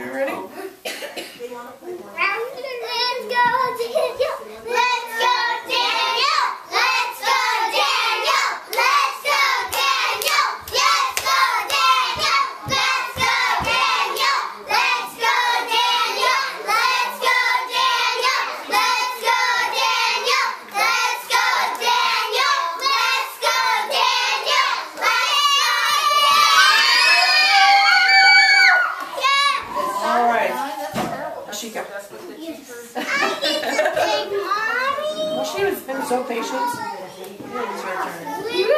You ready? Ashika. Well, she was been so patient. It's your turn.